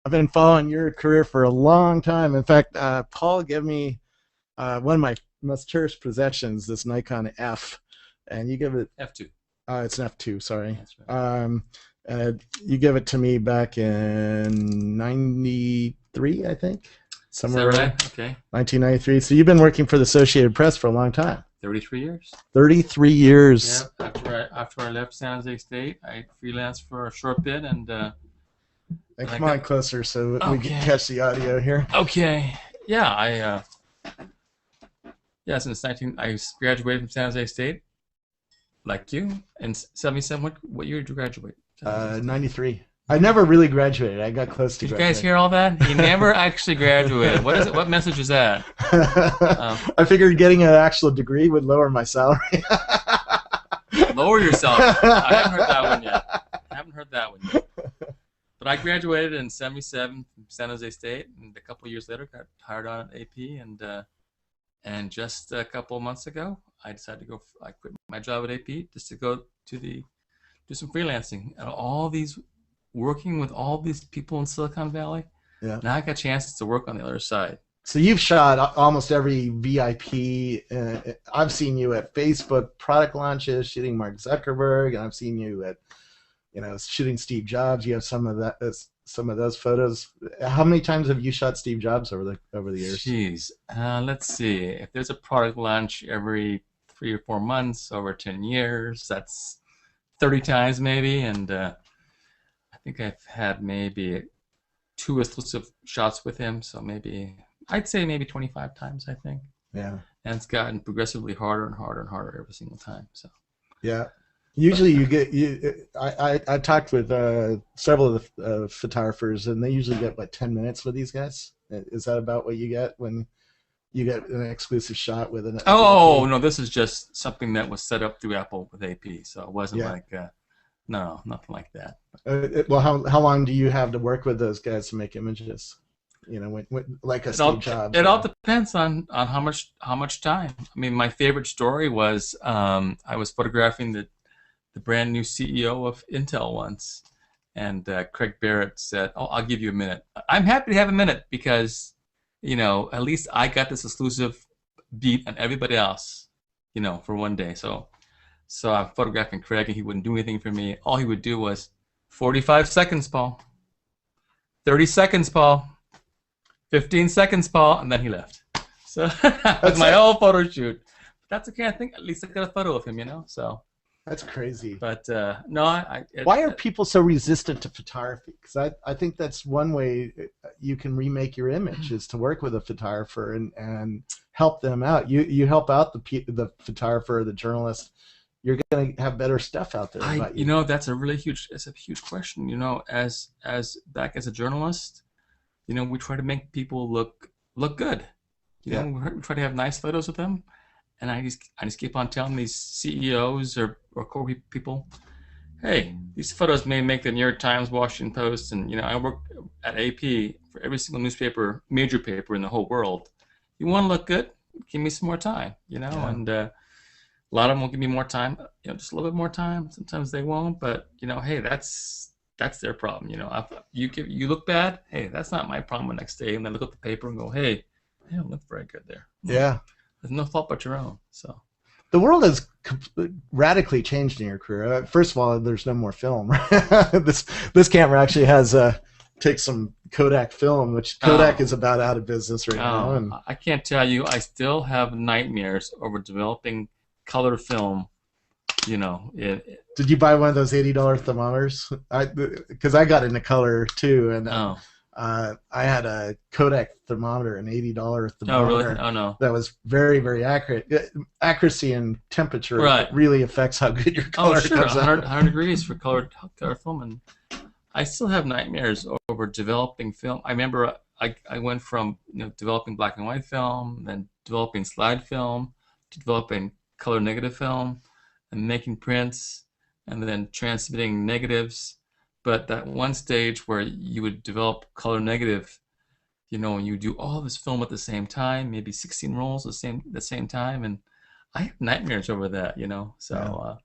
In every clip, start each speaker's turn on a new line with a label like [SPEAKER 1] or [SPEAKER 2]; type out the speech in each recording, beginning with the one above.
[SPEAKER 1] I've been following your career for a long time. In fact, Paul gave me one of my most cherished possessions, this Nikon F, and you give it.
[SPEAKER 2] F2.
[SPEAKER 1] It's an F2. Sorry.
[SPEAKER 2] That's right.
[SPEAKER 1] You gave it to me back in '93, I think,
[SPEAKER 2] Is that
[SPEAKER 1] somewhere around
[SPEAKER 2] right? Okay.
[SPEAKER 1] 1993. So you've been working for the Associated Press for a long time.
[SPEAKER 2] 33 years.
[SPEAKER 1] 33 years.
[SPEAKER 2] Yeah. After I left San Jose State, I freelanced for a short bit, and
[SPEAKER 1] And
[SPEAKER 2] I
[SPEAKER 1] come on
[SPEAKER 2] got
[SPEAKER 1] closer so we can
[SPEAKER 2] okay.
[SPEAKER 1] catch the audio here.
[SPEAKER 2] Okay. Yeah, yeah, since 19 I graduated from San Jose State, like you, in 77. What year did you graduate?
[SPEAKER 1] 93. I never really graduated. I got close to
[SPEAKER 2] Did you guys
[SPEAKER 1] graduating.
[SPEAKER 2] hear all that? He never actually graduated. What is it? What message is that?
[SPEAKER 1] I figured getting an actual degree would lower my salary.
[SPEAKER 2] Lower yourself. I haven't heard that one yet. I haven't heard that one yet. But I graduated in 77 from San Jose State, and a couple of years later got hired on at AP, and just a couple of months ago, I decided to go. I quit my job at AP just to go to do some freelancing, and all these working with all these people in Silicon Valley.
[SPEAKER 1] Yeah.
[SPEAKER 2] Now I got chances to work on the other side.
[SPEAKER 1] So you've shot almost every VIP. I've seen you at Facebook product launches, shooting Mark Zuckerberg, and I've seen you at, shooting Steve Jobs. You have some of those photos. How many times have you shot Steve Jobs over the years?
[SPEAKER 2] Jeez, let's see. If there's a product launch every 3 or 4 months over 10 years, that's 30 times maybe, and I think I've had maybe 2 exclusive shots with him, so I'd say maybe 25 times, I think.
[SPEAKER 1] Yeah.
[SPEAKER 2] And it's gotten progressively harder and harder and harder every single time. So.
[SPEAKER 1] Yeah. Usually you get I talked with several of the photographers, and they usually get 10 minutes with these guys. Is that about what you get when you get an exclusive shot with an?
[SPEAKER 2] Oh no, this is just something that was set up through Apple with AP, so it wasn't like no, nothing like that.
[SPEAKER 1] Well, how long do you have to work with those guys to make images? Like a Steve Jobs.
[SPEAKER 2] It all depends on how much time. I mean, my favorite story was I was photographing the brand new CEO of Intel once, and Craig Barrett said, "Oh, I'll give you a minute." I'm happy to have a minute because, at least I got this exclusive beat on everybody else, for one day. So I'm photographing Craig, and he wouldn't do anything for me. All he would do was 45 seconds, Paul. 30 seconds, Paul. 15 seconds, Paul, and then he left. So that's my whole photo shoot. That's okay. I think at least I got a photo of him, So
[SPEAKER 1] that's crazy.
[SPEAKER 2] But no,
[SPEAKER 1] why are people so resistant to photography? Because I think that's one way you can remake your image is to work with a photographer and help them out. You help out the photographer, the journalist. You're going to have better stuff out there about you.
[SPEAKER 2] That's a huge question. As back as a journalist, we try to make people look good. We try to have nice photos of them, and I just keep on telling these CEOs or core people, hey, these photos may make the New York Times, Washington Post, and I work at AP for every single major paper in the whole world. You want to look good? Give me some more time, and a lot of them will give me more time, just a little bit more time. Sometimes they won't, but hey, that's their problem. You look bad. Hey, that's not my problem the next day. And they look at the paper and go, hey, they don't look very good there.
[SPEAKER 1] Yeah.
[SPEAKER 2] There's no fault but your own. So
[SPEAKER 1] the world has radically changed in your career. First of all, there's no more film. This camera actually takes some Kodak film, which Kodak is about out of business right now. And
[SPEAKER 2] I can't tell you. I still have nightmares over developing color film. Did
[SPEAKER 1] you buy one of those $80 thermometers? Because I got into color too, and I had a Kodak thermometer, an $80 thermometer.
[SPEAKER 2] Oh, really? Oh, no.
[SPEAKER 1] That was very, very accurate. Accuracy and temperature
[SPEAKER 2] right.
[SPEAKER 1] really affects how good your color
[SPEAKER 2] sure.
[SPEAKER 1] comes out.
[SPEAKER 2] 100 degrees for color film, and I still have nightmares over developing film. I remember I went from developing black and white film, then developing slide film, to developing color negative film, and making prints, and then transmitting negatives. But that one stage where you would develop color negative, and you do all this film at the same time, maybe 16 rolls at the same time, and I have nightmares over that, So.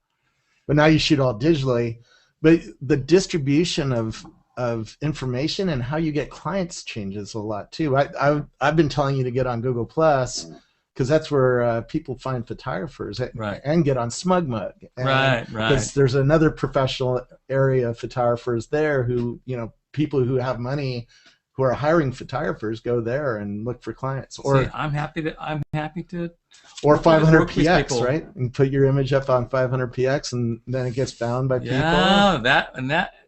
[SPEAKER 1] But now you shoot all digitally. But the distribution of of information, and how you get clients changes a lot too. I've been telling you to get on Google Plus, because that's where people find photographers,
[SPEAKER 2] Right.
[SPEAKER 1] and get on SmugMug.
[SPEAKER 2] Right.
[SPEAKER 1] Because there's another professional area of photographers there who, people who have money who are hiring photographers go there and look for clients. Or
[SPEAKER 2] see, I'm happy to
[SPEAKER 1] or 500
[SPEAKER 2] work with
[SPEAKER 1] px,
[SPEAKER 2] people.
[SPEAKER 1] right? And put your image up on 500 px, and then it gets found by people.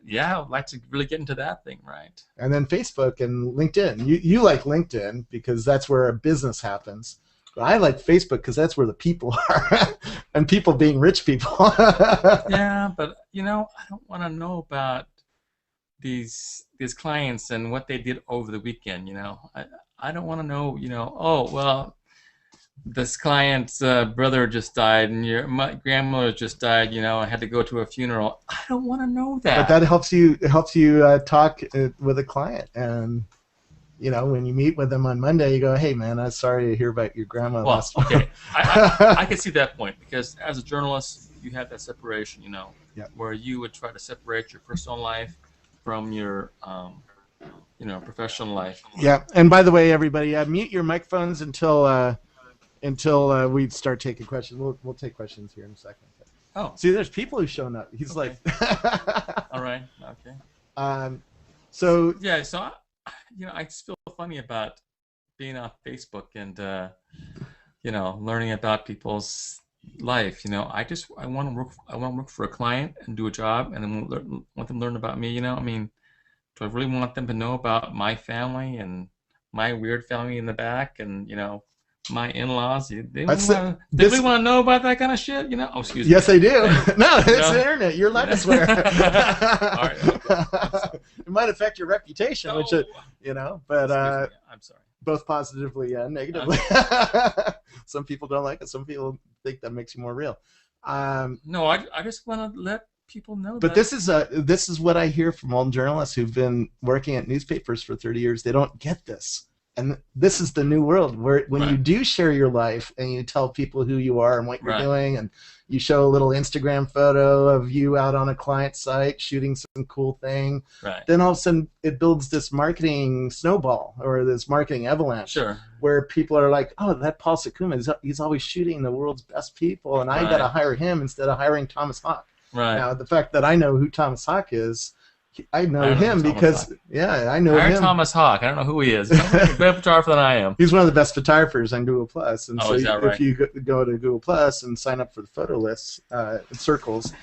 [SPEAKER 2] Yeah, I'd like to really get into that thing, right?
[SPEAKER 1] And then Facebook and LinkedIn. You like LinkedIn because that's where a business happens. But I like Facebook because that's where the people are, and people being rich people.
[SPEAKER 2] Yeah, but I don't want to know about these clients and what they did over the weekend. I don't want to know. Oh well, this client's brother just died, and my grandmother just died. I had to go to a funeral. I don't want to know that.
[SPEAKER 1] But that helps you talk with a client, and when you meet with them on Monday, you go, "Hey, man, I'm sorry to hear about your grandma."
[SPEAKER 2] Well, okay, I can see that point, because as a journalist, you have that separation,
[SPEAKER 1] Yeah.
[SPEAKER 2] where you would try to separate your personal life from your, professional life.
[SPEAKER 1] Yeah, and by the way, everybody, mute your microphones until we start taking questions. We'll take questions here in a second.
[SPEAKER 2] Oh,
[SPEAKER 1] see, there's people who've shown up. He's
[SPEAKER 2] okay.
[SPEAKER 1] like,
[SPEAKER 2] all right, okay.
[SPEAKER 1] So
[SPEAKER 2] yeah, so I just feel funny about being on Facebook and learning about people's life. I want to work for a client and do a job, and then want them to learn about me. I mean, do I really want them to know about my family and my weird family in the back, and my in-laws? They really want to know about that kind of shit? Oh, excuse me.
[SPEAKER 1] Yes, they do. No, it's the internet. You're allowed to swear.
[SPEAKER 2] All right, okay.
[SPEAKER 1] It might affect your reputation, which but
[SPEAKER 2] I'm sorry.
[SPEAKER 1] Both positively and negatively. Some people don't like it. Some people think that makes you more real.
[SPEAKER 2] No, I just want to let people know.
[SPEAKER 1] But this is what I hear from old journalists who've been working at newspapers for 30 years. They don't get this. And this is the new world, where when you do share your life and you tell people who you are and what you're doing, and you show a little Instagram photo of you out on a client site shooting some cool thing, then all of a sudden it builds this marketing snowball, or this marketing avalanche, where people are like, oh, that Paul Sakuma, he's always shooting the world's best people, and I got to hire him instead of hiring Thomas Hawk. Now, the fact that I know who Thomas Hawk is, I know him because, I know him.
[SPEAKER 2] Thomas Hawk. I don't know who he is. He's a better photographer than I am.
[SPEAKER 1] He's one of the best photographers on Google Plus, and so
[SPEAKER 2] is that right?
[SPEAKER 1] if you go to Google Plus and sign up for the photo lists, circles,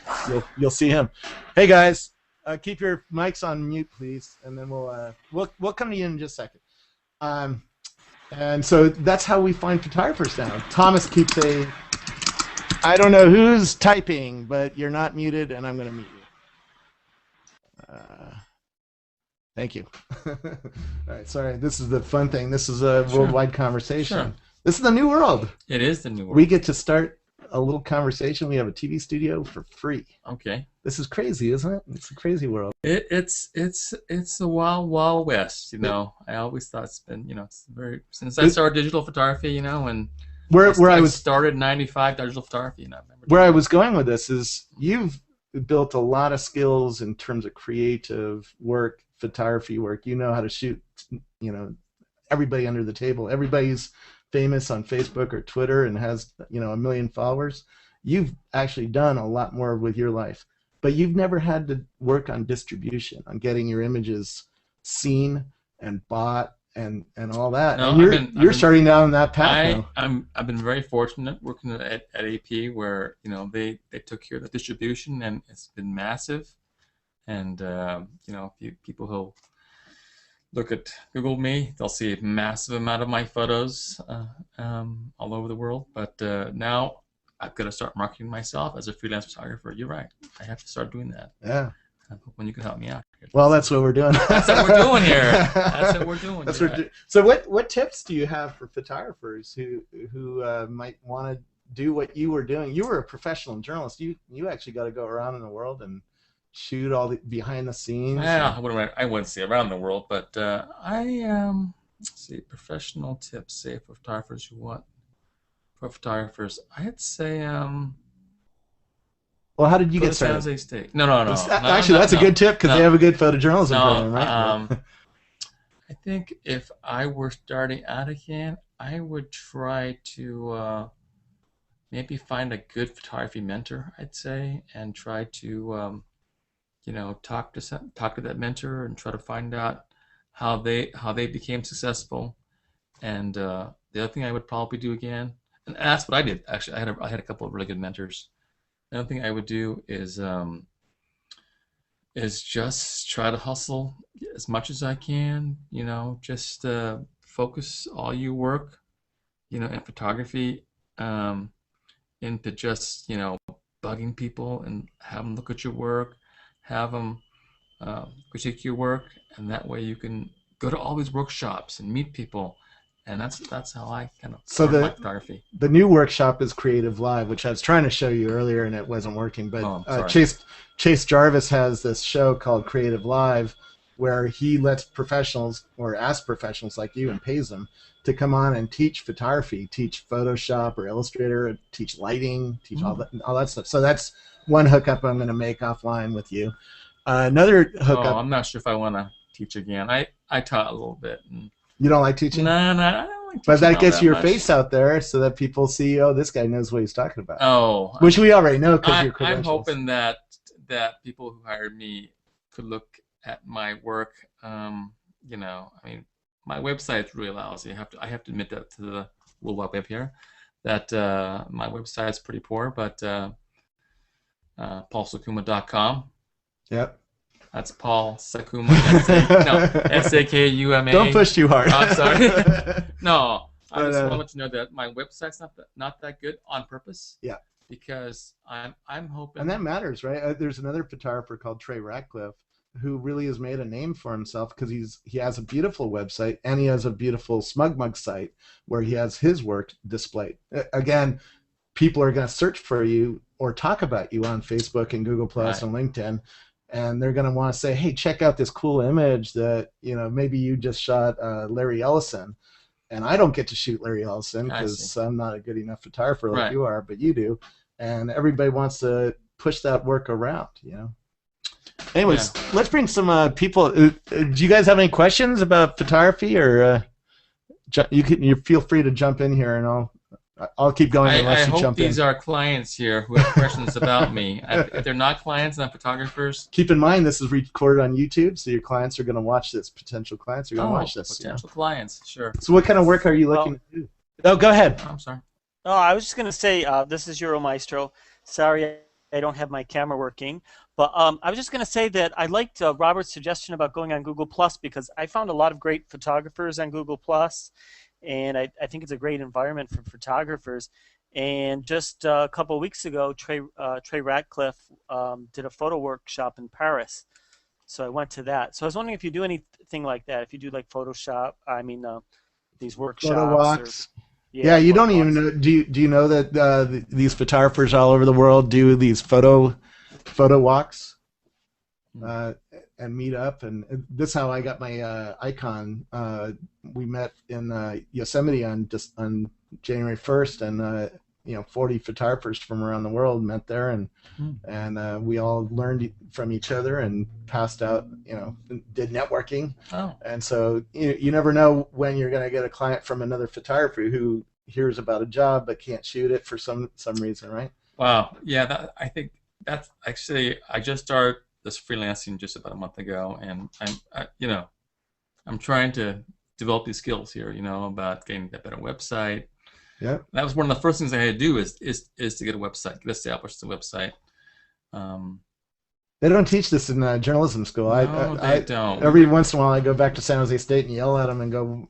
[SPEAKER 1] you'll see him. Hey guys, keep your mics on mute, please, and then we'll come to you in just a second. And so that's how we find photographers now. Thomas keeps saying, I don't know who's typing, but you're not muted, and I'm going to mute you. Thank you. All right, sorry. This is the fun thing. This is a worldwide conversation. This is the new world.
[SPEAKER 2] It is the new world.
[SPEAKER 1] We get to start a little conversation. We have a TV studio for free.
[SPEAKER 2] Okay.
[SPEAKER 1] This is crazy, isn't it? It's a crazy world.
[SPEAKER 2] It's a wild west. I always thought it's been it's very since I started digital photography. And
[SPEAKER 1] where I
[SPEAKER 2] started in '95 digital photography.
[SPEAKER 1] Where I was going with this is you've built a lot of skills in terms of creative work, photography work. You know how to shoot, everybody under the table. Everybody's famous on Facebook or Twitter and has, 1 million followers. You've actually done a lot more with your life, but you've never had to work on distribution, on getting your images seen and bought and all that.
[SPEAKER 2] No,
[SPEAKER 1] and you're starting down that path now.
[SPEAKER 2] I've been very fortunate working at AP, where they took care of the distribution, and it's been massive. And people who look at Google me, they'll see a massive amount of my photos all over the world. But now I've got to start marketing myself as a freelance photographer. You're right. I have to start doing that.
[SPEAKER 1] Yeah.
[SPEAKER 2] When you can help me out.
[SPEAKER 1] Well, that's what we're doing.
[SPEAKER 2] That's what we're doing here. That's what we're doing.
[SPEAKER 1] So what tips do you have for photographers who might want to do what you were doing? You were a professional journalist. You actually got to go around in the world and shoot all the behind the scenes.
[SPEAKER 2] Yeah, I wouldn't say around the world, but let's see, professional tips, say for photographers who want. For photographers, I'd say
[SPEAKER 1] Well, how did you
[SPEAKER 2] Go
[SPEAKER 1] get
[SPEAKER 2] to San
[SPEAKER 1] started?
[SPEAKER 2] Jose State. No, no, no,
[SPEAKER 1] Actually, that's a good tip because
[SPEAKER 2] no,
[SPEAKER 1] they have a good photojournalism
[SPEAKER 2] no.
[SPEAKER 1] program, right?
[SPEAKER 2] I think if I were starting out again, I would try to maybe find a good photography mentor, I'd say, and try to talk to that mentor and try to find out how they became successful. And the other thing I would probably do again, and that's what I did actually. I had a couple of really good mentors. The other thing I would do is just try to hustle as much as I can. Just focus all your work, in photography, um, into just bugging people and have them look at your work, have them critique your work, and that way you can go to all these workshops and meet people, and that's how I kind of
[SPEAKER 1] So
[SPEAKER 2] learned my photography.
[SPEAKER 1] the new workshop is Creative Live, which I was trying to show you earlier and it wasn't working. But
[SPEAKER 2] Oh, sorry.
[SPEAKER 1] Chase Jarvis has this show called Creative Live, where he lets professionals or asks professionals like you and pays them to come on and teach photography, teach Photoshop or Illustrator, teach lighting, teach all that stuff. So that's one hookup I'm going to make offline with you. Another hookup.
[SPEAKER 2] I'm not sure if I want to teach again. I taught a little bit.
[SPEAKER 1] You don't like teaching?
[SPEAKER 2] No, I don't like teaching.
[SPEAKER 1] But that gets
[SPEAKER 2] all
[SPEAKER 1] your
[SPEAKER 2] much.
[SPEAKER 1] face out there so that people see, oh, this guy knows what he's talking about.
[SPEAKER 2] Oh,
[SPEAKER 1] Which we already know because you're
[SPEAKER 2] I'm
[SPEAKER 1] credentials.
[SPEAKER 2] hoping that people who hired me could look at my work. I mean, my website's really lousy. I have to admit that to the World Wide Web here, that my website's pretty poor. But paulsakuma.com.
[SPEAKER 1] Yep.
[SPEAKER 2] That's Paul Sakuma. Sakuma.
[SPEAKER 1] Don't push too hard.
[SPEAKER 2] I'm sorry. No, I just want to let you know that my website's not that good on purpose.
[SPEAKER 1] Yeah.
[SPEAKER 2] Because I'm hoping.
[SPEAKER 1] And that matters, right? There's another photographer called Trey Ratcliffe who really has made a name for himself because he has a beautiful website and he has a beautiful SmugMug site where he has his work displayed. Again, people are going to search for you or talk about you on Facebook and Google Plus and LinkedIn, and they're going to want to say, hey, check out this cool image that maybe you just shot Larry Ellison. And I don't get to shoot Larry Ellison because I'm not a good enough photographer like you are, but you do. And everybody wants to push that work around, Anyways, let's bring some people. Do you guys have any questions about photography, or you feel free to jump in here, and I'll keep going unless you jump in.
[SPEAKER 2] I hope these are clients here who have questions about me. If they're not clients and photographers,
[SPEAKER 1] keep in mind this is recorded on YouTube, so your clients are going to watch this. Potential clients are going to watch this.
[SPEAKER 2] Potential clients, sure.
[SPEAKER 1] So, what kind of work are you looking to do? Oh, go ahead.
[SPEAKER 2] I'm sorry.
[SPEAKER 3] Oh, I was just going to say, this is Euromaestro. Sorry, I don't have my camera working. But I was just going to say that I liked Robert's suggestion about going on Google Plus because I found a lot of great photographers on Google Plus, and I think it's a great environment for photographers. And just a couple of weeks ago, Trey Ratcliffe did a photo workshop in Paris. So I went to that. So I was wondering if you do anything like that, if you do like Photoshop, these workshops.
[SPEAKER 1] Photo walks. Yeah, you don't even know. Do you know that these photographers all over the world do these photo walks and meet up? And this is how I got my icon. We met in Yosemite on January 1st, and 40 photographers from around the world met there, and we all learned from each other and passed out, did networking.
[SPEAKER 2] Oh.
[SPEAKER 1] And so you never know when you're going to get a client from another photographer who hears about a job but can't shoot it for some reason, right?
[SPEAKER 2] Wow. Yeah, I think that's actually, I just started this freelancing just about a month ago, and I'm trying to develop these skills here, about getting a better website.
[SPEAKER 1] Yeah,
[SPEAKER 2] that was one of the first things I had to do is to get a website, get established a website.
[SPEAKER 1] They don't teach this in journalism school.
[SPEAKER 2] No, they don't.
[SPEAKER 1] Every once in a while, I go back to San Jose State and yell at them and go,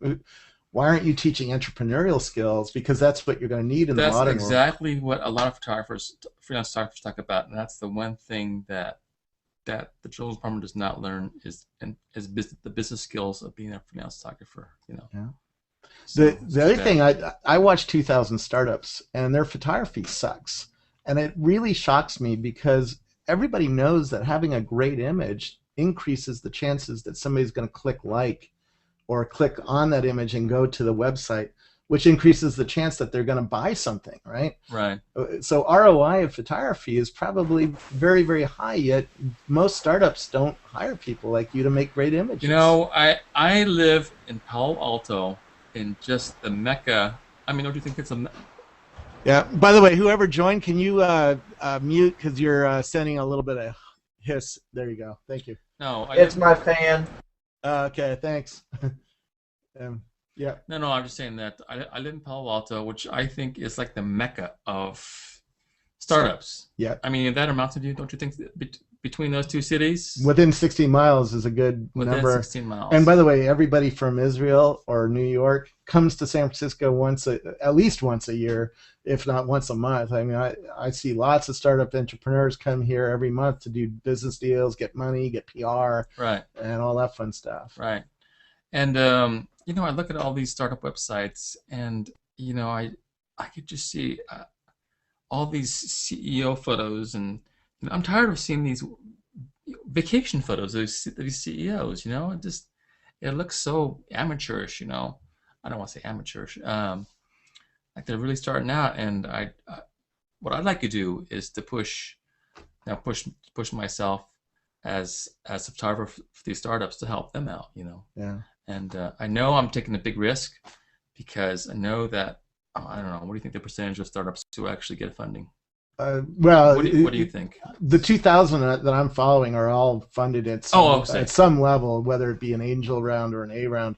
[SPEAKER 1] "Why aren't you teaching entrepreneurial skills? Because that's what you're going to need in the modern world." That's
[SPEAKER 2] exactly what a lot of freelance photographers talk about, and that's the one thing that the journalism department does not learn is the business skills of being a freelance photographer.
[SPEAKER 1] Yeah.
[SPEAKER 2] So
[SPEAKER 1] the other thing, I watch 2,000 startups, and their photography sucks, and it really shocks me because everybody knows that having a great image increases the chances that somebody's going to click like or click on that image and go to the website. which increases the chance that they're going to buy something, right?
[SPEAKER 2] Right.
[SPEAKER 1] So ROI of photography is probably very, very high, yet most startups don't hire people like you to make great images.
[SPEAKER 2] You know, I live in Palo Alto, in just the mecca. I mean, don't you think it's a...
[SPEAKER 1] Yeah. By the way, whoever joined, can you mute, because you're sending a little bit of hiss. There you go. Thank you.
[SPEAKER 2] No,
[SPEAKER 4] It's my fan.
[SPEAKER 1] Okay, thanks. Yeah.
[SPEAKER 2] No, I'm just saying that I live in Palo Alto, which I think is like the mecca of startups.
[SPEAKER 1] Yeah.
[SPEAKER 2] I mean, that amounts to you, don't you think, between those two cities?
[SPEAKER 1] Within 16 miles is a good
[SPEAKER 2] Within
[SPEAKER 1] number.
[SPEAKER 2] 16 miles.
[SPEAKER 1] And by the way, everybody from Israel or New York comes to San Francisco at least once a year, if not once a month. I mean, I see lots of startup entrepreneurs come here every month to do business deals, get money, get PR,
[SPEAKER 2] right,
[SPEAKER 1] and all that fun stuff.
[SPEAKER 2] Right. And you know, I look at all these startup websites, and you know, I could just see all these CEO photos, and you know, I'm tired of seeing these vacation photos of these CEOs. You know, it looks so amateurish. You know, I don't want to say amateurish. Like they're really starting out, and what I'd like to do is to push myself as a photographer for these startups to help them out. You know.
[SPEAKER 1] Yeah.
[SPEAKER 2] And I know I'm taking a big risk, because I know that, I don't know, what do you think the percentage of startups who actually get funding?
[SPEAKER 1] Well,
[SPEAKER 2] what do you think?
[SPEAKER 1] The 2,000 that I'm following are all funded at some level, whether it be an angel round or an A round.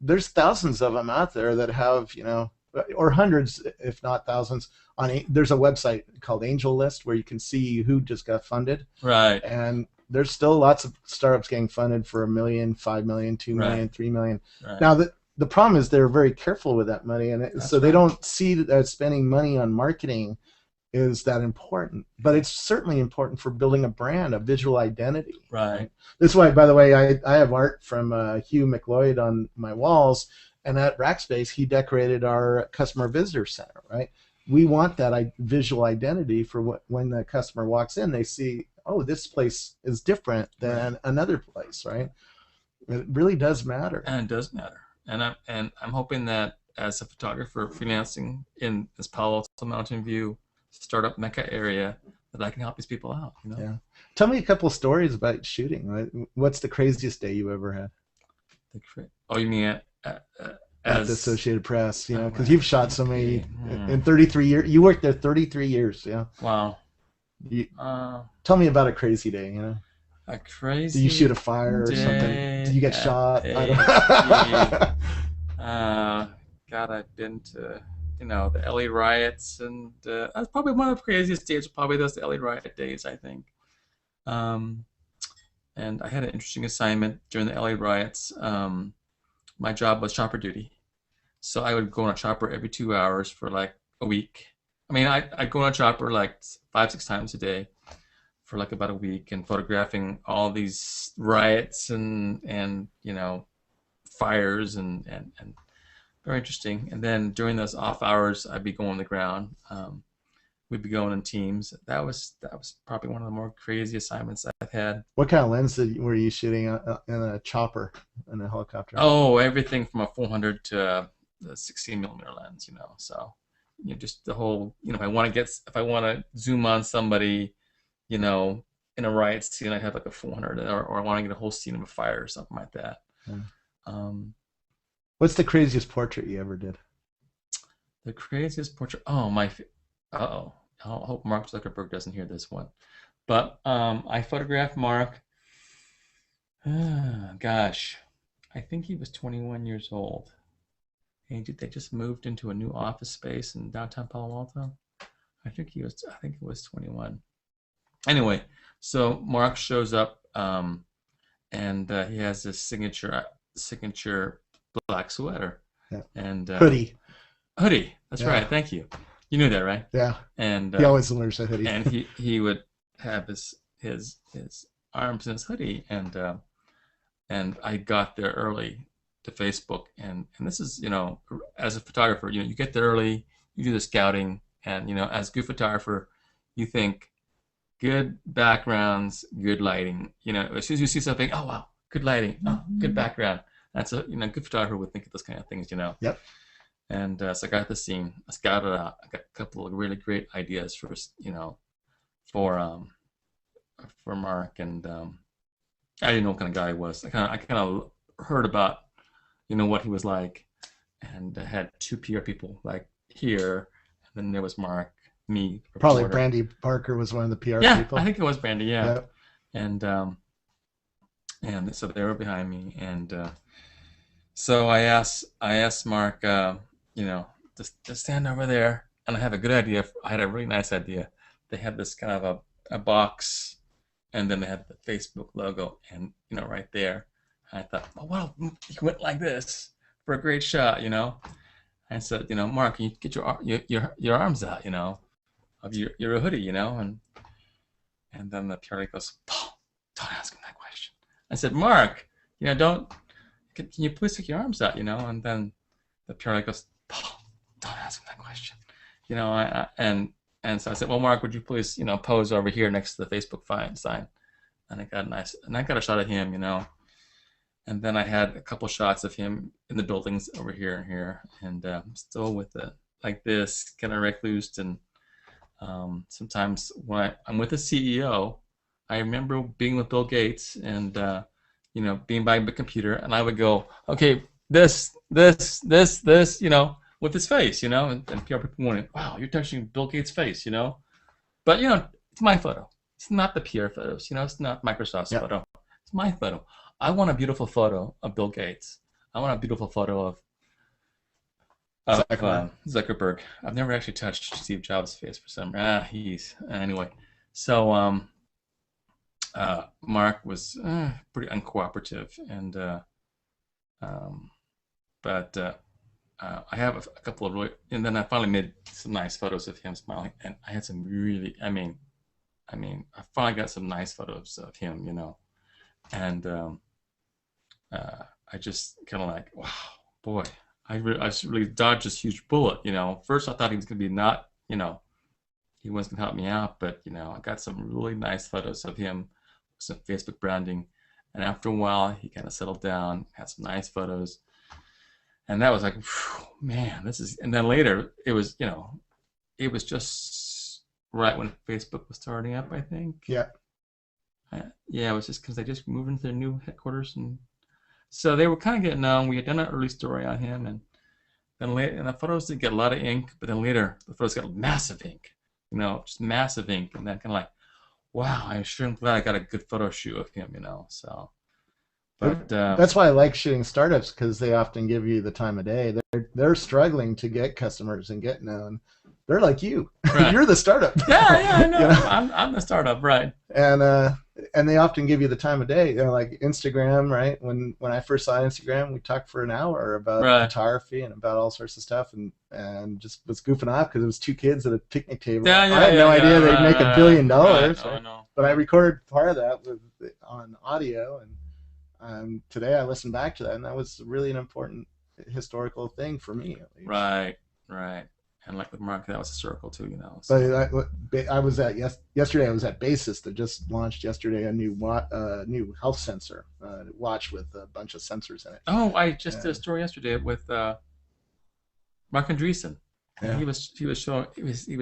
[SPEAKER 1] There's thousands of them out there that have, you know, or hundreds, if not thousands. There's a website called Angel List where you can see who just got funded.
[SPEAKER 2] Right.
[SPEAKER 1] And there's still lots of startups getting funded for $1 million, $5 million, $2 million, $3 million.
[SPEAKER 2] Right.
[SPEAKER 1] Now, the problem is they're very careful with that money, and so they don't see that spending money on marketing is that important. But it's certainly important for building a brand, a visual identity.
[SPEAKER 2] Right.
[SPEAKER 1] This is why, by the way, I have art from Hugh McLeod on my walls, and at Rackspace, he decorated our customer visitor center, right? We want that visual identity for when the customer walks in, they see, oh, this place is different than another place, right? It really does matter.
[SPEAKER 2] And it does matter. And I'm hoping that as a photographer freelancing in this Palo Alto Mountain View startup mecca area, that I can help these people out. You know?
[SPEAKER 1] Yeah. Tell me a couple of stories about shooting. Right? What's the craziest day you ever had?
[SPEAKER 2] Oh, you mean
[SPEAKER 1] at the Associated Press? You know, because
[SPEAKER 2] right.
[SPEAKER 1] you've shot so many in 33 years. You worked there 33 years. Yeah.
[SPEAKER 2] Wow.
[SPEAKER 1] Tell me about a crazy day. You know.
[SPEAKER 2] A crazy.
[SPEAKER 1] Do you shoot a fire or something? Do you get shot?
[SPEAKER 2] God, I've been to, you know, the LA riots, and that's probably one of the craziest days. Probably those LA riot days, I think. And I had an interesting assignment during the LA riots. My job was chopper duty, so I would go on a chopper every 2 hours for like a week. I mean, I'd go on a chopper like 5-6 times a day for like about a week, and photographing all these riots and you know, fires and very interesting. And then during those off hours, I'd be going on the ground. We'd be going in teams. That was probably one of the more crazy assignments I've had.
[SPEAKER 1] What kind of lens were you shooting in a chopper, in a helicopter?
[SPEAKER 2] Oh, everything from a 400 to a 16mm lens. You know, so you know, just the whole. You know, if I want to zoom on somebody, you know, in a riot scene, I have like a 400, or I want to get a whole scene of a fire or something like that.
[SPEAKER 1] Yeah. What's the craziest portrait you ever did?
[SPEAKER 2] The craziest portrait? Oh, my. Uh-oh. I hope Mark Zuckerberg doesn't hear this one. But I photographed Mark. Gosh, I think he was 21 years old. And they just moved into a new office space in downtown Palo Alto. I think it was 21. Anyway, so Mark shows up, and he has this signature black sweater.
[SPEAKER 1] Yeah.
[SPEAKER 2] And
[SPEAKER 1] hoodie.
[SPEAKER 2] Hoodie. That's right. Thank you. You knew that, right?
[SPEAKER 1] Yeah.
[SPEAKER 2] And
[SPEAKER 1] he always wears a hoodie.
[SPEAKER 2] And he would have his arms in his hoodie, and I got there early to Facebook, and this is, you know, as a photographer, you know, you get there early, you do the scouting, and you know, as a good photographer, you think good backgrounds, good lighting. You know, as soon as you see something, oh wow, good lighting, oh, good background. That's a, you know, good photographer would think of those kind of things, you know.
[SPEAKER 1] Yep.
[SPEAKER 2] And so I got the scene. I scouted it out. I got a couple of really great ideas for for Mark, and I didn't know what kind of guy he was. I kind of heard about what he was like, and I had two PR people like here, and then there was Mark, me,
[SPEAKER 1] Probably
[SPEAKER 2] reporter.
[SPEAKER 1] Brandy Parker was one of the PR
[SPEAKER 2] Yeah,
[SPEAKER 1] people.
[SPEAKER 2] I think it was Brandy. Yeah,
[SPEAKER 1] Yeah.
[SPEAKER 2] and so they were behind me, and so I asked Mark, to stand over there, and I have a good idea. I had a really nice idea. They had this kind of a box, and then they had the Facebook logo, and right there. And I thought, oh well, you went like this for a great shot, I said, Mark, can you get your arms out, of your hoodie, and then the PR goes, Paul, don't ask him that question. I said, Mark, don't. Can you please take your arms out, And then the PR goes, Paul, don't ask him that question, and so I said, well, Mark, would you please, pose over here next to the Facebook sign? And I got a shot of him, and then I had a couple shots of him in the buildings over here and here, and still with it like this, kind of reclused. And sometimes when I'm with a CEO, I remember being with Bill Gates and being by the computer, and I would go, okay, this, with his face, and PR people wondering, wow, you're touching Bill Gates' face, but it's my photo. It's not the PR photos, it's not Microsoft's photo. It's my photo. I want a beautiful photo of Bill Gates. I want a beautiful photo of Zuckerberg. I've never actually touched Steve Jobs' face for some anyway. So Mark was pretty uncooperative, and but I have a couple of really, and then I finally made some nice photos of him smiling, and I had some really, I finally got some nice photos of him, and I just kind of like, wow, boy, I really dodged this huge bullet, First I thought he was going to be not, he wasn't going to help me out, but, I got some really nice photos of him, some Facebook branding, and after a while, he kind of settled down, had some nice photos, and that was like, man, this is, and then later, it was, it was just right when Facebook was starting up, I think.
[SPEAKER 1] Yeah.
[SPEAKER 2] Yeah, it was just because they just moved into their new headquarters, and so they were kind of getting known. We had done an early story on him, and then later, and the photos did get a lot of ink, but then later the photos got massive ink, just massive ink, and then kind of like, wow, I'm sure I'm glad I got a good photo shoot of him, so. But
[SPEAKER 1] that's why I like shooting startups, because they often give you the time of day. They're struggling to get customers and get known. They're like you. Right. You're the startup.
[SPEAKER 2] Yeah, I know. I'm the startup, right?
[SPEAKER 1] And they often give you the time of day. Like Instagram, right? When I first saw Instagram, we talked for an hour about photography and about all sorts of stuff, and just was goofing off because it was two kids at a picnic table. I had no idea they'd make $1 billion. Right. Oh, no. But I recorded part of that on audio, and today I listened back to that, and that was really an important historical thing for me, at least.
[SPEAKER 2] Right. And like with Mark, that was a circle too,
[SPEAKER 1] So. But I was at yesterday. I was at Basis that just launched yesterday a new health sensor watch with a bunch of sensors in it.
[SPEAKER 2] Oh, I just did a story yesterday with Mark Andreessen. Yeah. He was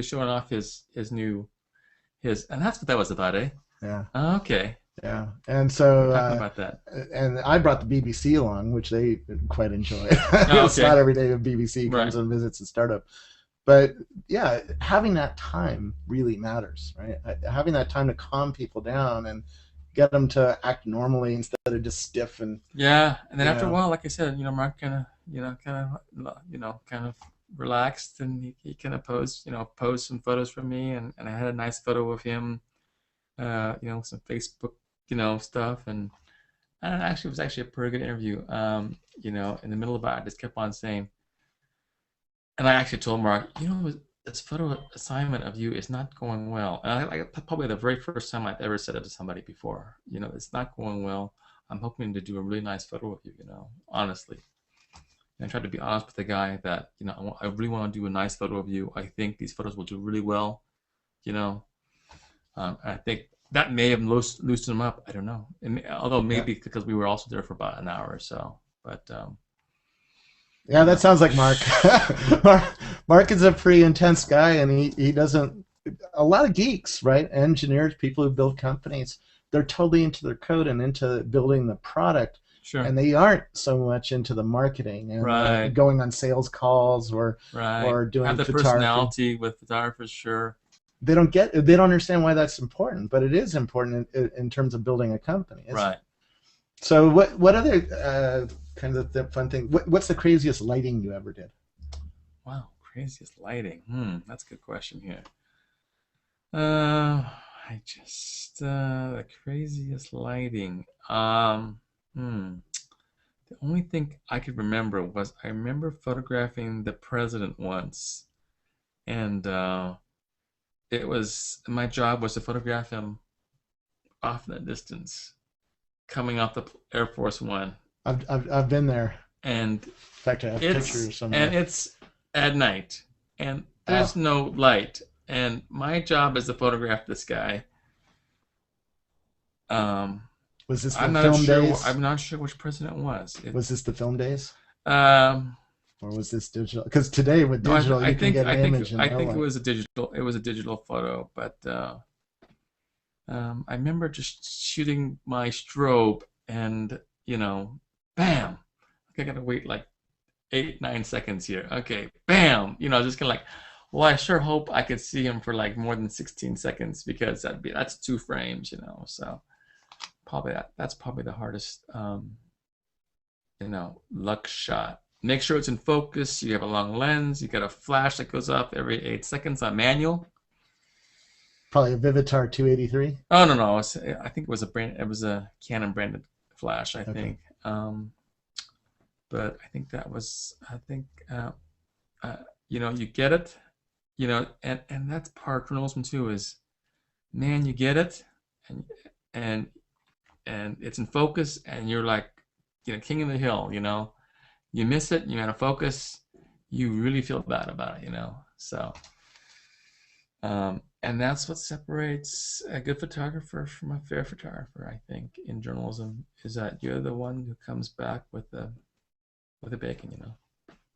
[SPEAKER 2] showing off his new, and that's what that was about, eh?
[SPEAKER 1] Yeah.
[SPEAKER 2] Oh, okay.
[SPEAKER 1] Yeah, and so
[SPEAKER 2] talking about that,
[SPEAKER 1] and I brought the BBC along, which they quite enjoy. It's not every day the BBC comes and visits a startup, but yeah, having that time really matters, right? Having that time to calm people down and get them to act normally instead of just stiff and
[SPEAKER 2] and then after a while, like I said, Mark kind of relaxed, and he kind of posed some photos for me, and I had a nice photo of him, some Facebook stuff, and it was actually a pretty good interview. In the middle of it, I just kept on saying, and I actually told Mark, this photo assignment of you is not going well. And I probably the very first time I've ever said it to somebody before. It's not going well. I'm hoping to do a really nice photo of you. Honestly. And I tried to be honest with the guy that I really want to do a nice photo of you. I think these photos will do really well. I think that may have loosened him up. I don't know. Although maybe because we were also there for about an hour or so. But
[SPEAKER 1] Yeah, that sounds like Mark. Mark is a pretty intense guy, and he doesn't. A lot of geeks, right? Engineers, people who build companies, they're totally into their code and into building the product,
[SPEAKER 2] Sure.
[SPEAKER 1] and they aren't so much into the marketing and
[SPEAKER 2] Right.
[SPEAKER 1] going on sales calls
[SPEAKER 2] Right.
[SPEAKER 1] or doing
[SPEAKER 2] Have the
[SPEAKER 1] photography.
[SPEAKER 2] personality with photographers, sure.
[SPEAKER 1] They don't understand why that's important, but it is important in terms of building a company.
[SPEAKER 2] Right.
[SPEAKER 1] So what other kinds of fun things? What's the craziest lighting you ever did?
[SPEAKER 2] Wow, craziest lighting. That's a good question here. The craziest lighting. The only thing I could remember was I remember photographing the president once, and it was my job was to photograph him off in the distance, coming off the Air Force One,
[SPEAKER 1] I've been there.
[SPEAKER 2] and
[SPEAKER 1] In fact, I have pictures somewhere.
[SPEAKER 2] and it's at night, and there's no light, and my job is to photograph this guy.
[SPEAKER 1] Was this the
[SPEAKER 2] I'm not
[SPEAKER 1] film
[SPEAKER 2] sure.
[SPEAKER 1] days?
[SPEAKER 2] I'm not sure which president it was.
[SPEAKER 1] Was this the film days?
[SPEAKER 2] Um,
[SPEAKER 1] Or was this digital? Because today with
[SPEAKER 2] no,
[SPEAKER 1] digital, you can get an image.
[SPEAKER 2] I think it was a digital. It was a digital photo, but I remember just shooting my strobe, and bam! I gotta wait like 8-9 seconds here. Okay, bam! Just kind of like, well, I sure hope I could see him for like more than 16 seconds because that's 2 frames. So that's probably the hardest luck shot. Make sure it's in focus. You have a long lens. You got a flash that goes up every 8 seconds on manual.
[SPEAKER 1] Probably a Vivitar 283.
[SPEAKER 2] Oh no, I think it was a Canon branded flash. I think, but I think that was you get it, and that's part of journalism too. Is man, you get it, and it's in focus, and you're like, king of the hill. You miss it, you're out of focus, you really feel bad about it, So, and that's what separates a good photographer from a fair photographer, I think, in journalism, is that you're the one who comes back with the bacon,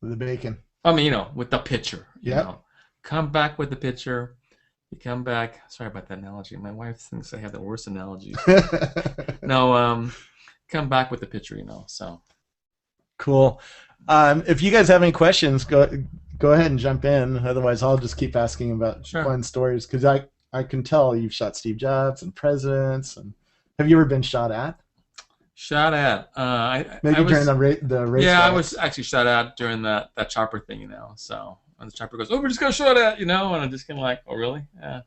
[SPEAKER 1] With the bacon.
[SPEAKER 2] I mean, with the picture,
[SPEAKER 1] Yeah.
[SPEAKER 2] Come back with the picture. You come back. Sorry about that analogy. My wife thinks I have the worst analogies. No, come back with the picture, So.
[SPEAKER 1] Cool. If you guys have any questions, go ahead and jump in. Otherwise, I'll just keep asking about fun stories, because I can tell you've shot Steve Jobs and presidents. And have you ever been shot at?
[SPEAKER 2] Shot at?
[SPEAKER 1] During the race.
[SPEAKER 2] Yeah, I was actually shot at during that chopper thing, So when the chopper goes, oh, we just got shot at, and I'm just kind of like, oh, really? Yeah.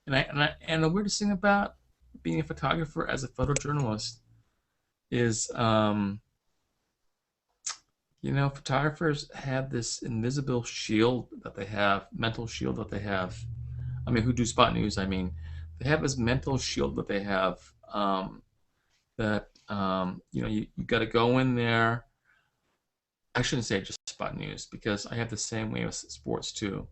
[SPEAKER 2] And the weirdest thing about being a photographer as a photojournalist is photographers have this invisible shield that they have, mental shield that they have. I mean, who do spot news, they have this mental shield that they have, that, you got to go in there. I shouldn't say just spot news, because I have the same way with sports too,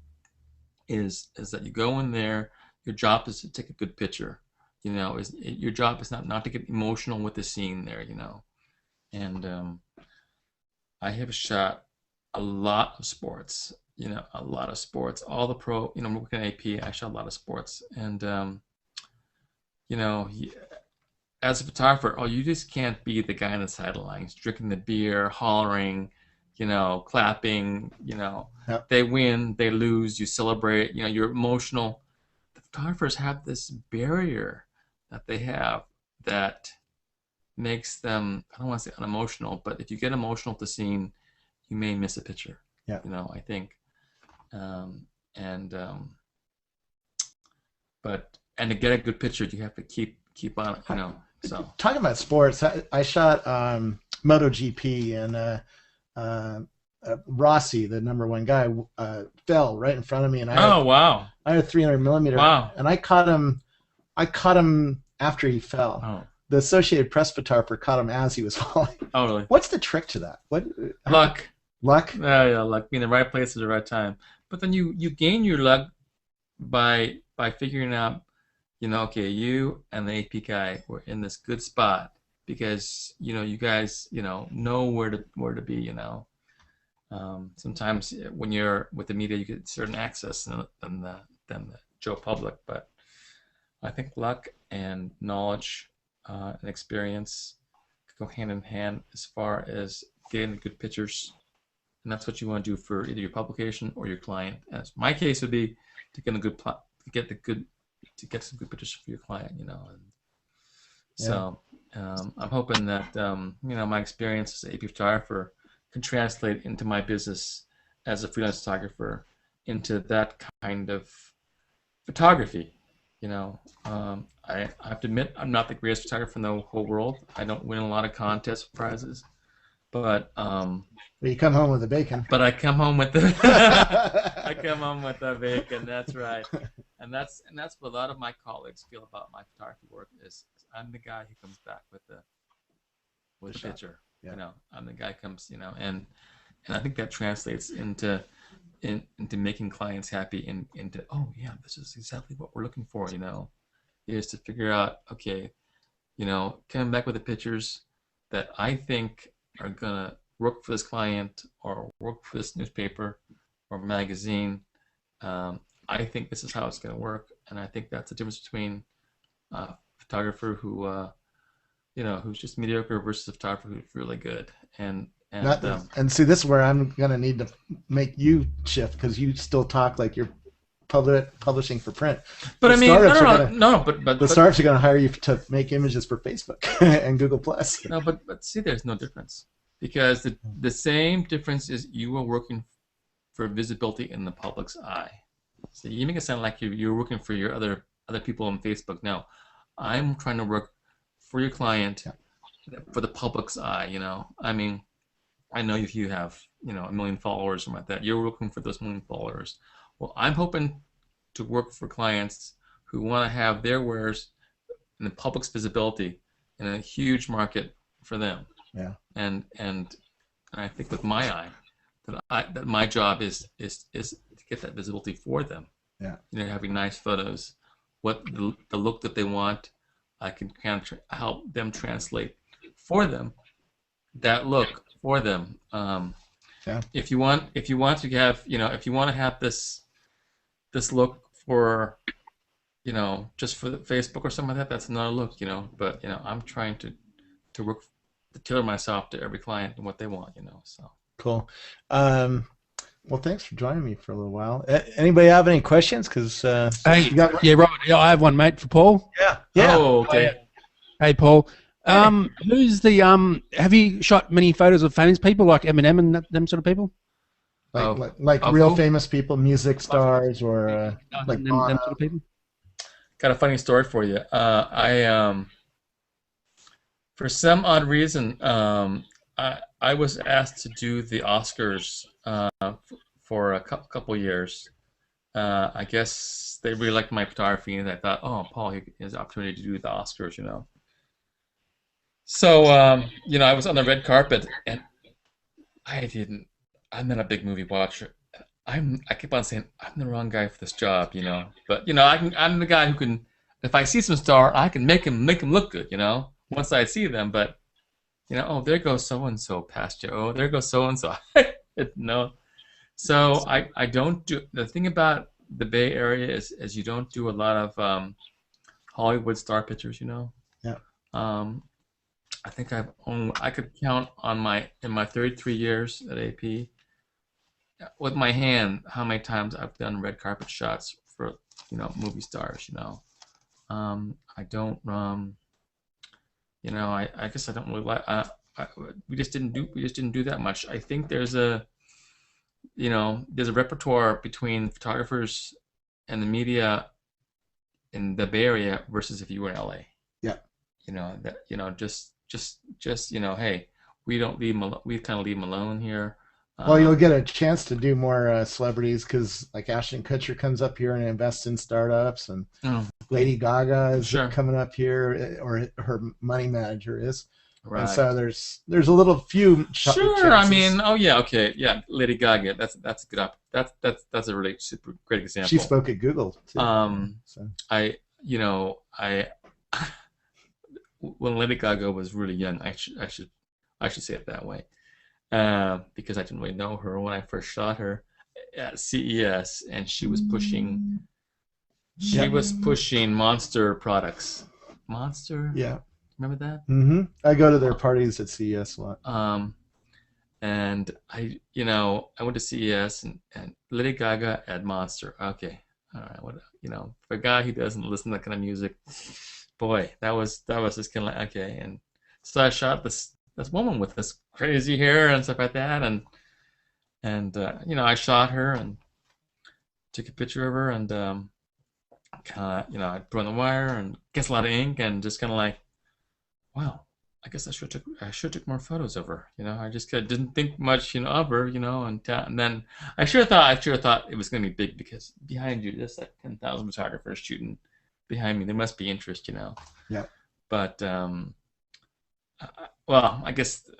[SPEAKER 2] is that you go in there, your job is to take a good picture. Your job is not to get emotional with the scene there, and, I have shot a lot of sports, all the pro, working at AP, I shot a lot of sports. And, as a photographer, you just can't be the guy on the sidelines, drinking the beer, hollering, clapping,
[SPEAKER 1] Yep.
[SPEAKER 2] They win, they lose, you celebrate, you're emotional. The photographers have this barrier that they have that makes them, I don't want to say unemotional, but if you get emotional at the scene, you may miss a picture.
[SPEAKER 1] Yeah.
[SPEAKER 2] I think. But to get a good picture, you have to keep on it, So
[SPEAKER 1] talking about sports, I shot MotoGP, and Rossi, the #1 guy, fell right in front of me, and
[SPEAKER 2] wow.
[SPEAKER 1] I had a 300 millimeter,
[SPEAKER 2] Wow.
[SPEAKER 1] and I caught him after he fell.
[SPEAKER 2] Oh.
[SPEAKER 1] The Associated Press photographer caught him as he was falling.
[SPEAKER 2] Oh, really?
[SPEAKER 1] What's the trick to that?
[SPEAKER 2] Luck.
[SPEAKER 1] Luck?
[SPEAKER 2] Yeah, luck. Being in the right place at the right time. But then you gain your luck by figuring out, okay, you and the AP guy were in this good spot because you guys know where to be. Sometimes when you're with the media, you get certain access than the Joe public. But I think luck and knowledge and experience go hand in hand as far as getting the good pictures, and that's what you want to do for either your publication or your client. As my case would be to get to get some good pictures for your client, And so I'm hoping that my experience as an AP photographer can translate into my business as a freelance photographer into that kind of photography. I have to admit I'm not the greatest photographer in the whole world. I don't win a lot of contest prizes, but
[SPEAKER 1] you come home with the bacon.
[SPEAKER 2] But I come home with the I come home with the bacon. That's right, and that's what a lot of my colleagues feel about my photography work is I'm the guy who comes back with the picture. Yeah. I'm the guy who comes, and I think that translates into making clients happy and into this is exactly what we're looking for. Is to figure out coming back with the pictures that I think are gonna work for this client or work for this newspaper or magazine. I think this is how it's going to work, and I think that's the difference between a photographer who, who's just mediocre versus a photographer who's really good. And
[SPEAKER 1] see, this is where I'm going to need to make you shift because you still talk like you're publishing for print.
[SPEAKER 2] But I mean,
[SPEAKER 1] but the startups are going to hire you to make images for Facebook and Google Plus.
[SPEAKER 2] No, but see, there's no difference. Because the same difference is you are working for visibility in the public's eye. So you make it sound like you're working for your other people on Facebook. No, I'm trying to work for your client, for the public's eye. I mean, I know if you have 1 million followers or something like that, you're working for those 1 million followers. Well, I'm hoping to work for clients who want to have their wares in the public's visibility in a huge market for them.
[SPEAKER 1] Yeah.
[SPEAKER 2] And I think with my eye that my job is to get that visibility for them.
[SPEAKER 1] Yeah.
[SPEAKER 2] Having nice photos, what the look that they want, I can kind of help them translate for them that look for them. If you want to have if you want to have this look for just for the Facebook or something like that, that's another look. But I'm trying to work to tailor myself to every client and what they want, so.
[SPEAKER 1] Cool. Well, thanks for joining me for a little while. Anybody have any questions? Because
[SPEAKER 4] hey, Robert. Yeah, I have one, mate, for Paul.
[SPEAKER 1] Yeah.
[SPEAKER 2] Oh, okay.
[SPEAKER 4] Hey, Paul. Who's the have you shot many photos of famous people like Eminem and them sort of people?
[SPEAKER 1] Like real famous people, music stars, or like
[SPEAKER 4] them sort of people?
[SPEAKER 2] Got a funny story for you. I for some odd reason, I was asked to do the Oscars for a couple years. I guess they really liked my photography, and I thought, oh, Paul, he has the opportunity to do the Oscars, So, I was on the red carpet, and I'm not a big movie watcher. I keep on saying I'm the wrong guy for this job, But I'm the guy who can, if I see some star, I can make him look good, Once I see them, but oh, there goes so and so past you. Oh, there goes so and so. No, so I don't do the thing about the Bay Area is you don't do a lot of Hollywood star pictures,
[SPEAKER 1] Yeah.
[SPEAKER 2] I think I could count on in my 33 years at AP with my hand how many times I've done red carpet shots for movie stars. I don't. I guess I don't really like. We just didn't do that much. I think there's a repertoire between photographers and the media in the Bay Area versus if you were in LA.
[SPEAKER 1] Yeah.
[SPEAKER 2] Hey, we don't leave them. We kind of leave them alone here.
[SPEAKER 1] Well, you'll get a chance to do more celebrities because like Ashton Kutcher comes up here and invests in startups, and Lady Gaga is coming up here, or her money manager is. Right. And so there's a little few.
[SPEAKER 2] Sure, I mean, Lady Gaga. That's a good that's a really super great example.
[SPEAKER 1] She spoke at Google too.
[SPEAKER 2] So. When Lady Gaga was really young, I should say it that way. because I didn't really know her when I first shot her at CES, and she was pushing Monster products. Monster.
[SPEAKER 1] Yeah.
[SPEAKER 2] Remember that?
[SPEAKER 1] Mm-hmm. I go to their parties at CES a lot.
[SPEAKER 2] And I went to CES and Lady Gaga at Monster. Okay, all right. What for a guy who doesn't listen to that kind of music, boy, that was just kind of like okay. And so I shot this woman with this crazy hair and stuff like that, and I shot her and took a picture of her and kind of I put on the wire and gets a lot of ink and just kind of like, wow. I guess I should took more photos of her. I just didn't think much, of her, and then I sure thought it was going to be big because behind you, there's like 10,000 photographers shooting behind me. There must be interest,
[SPEAKER 1] Yeah.
[SPEAKER 2] But well, I guess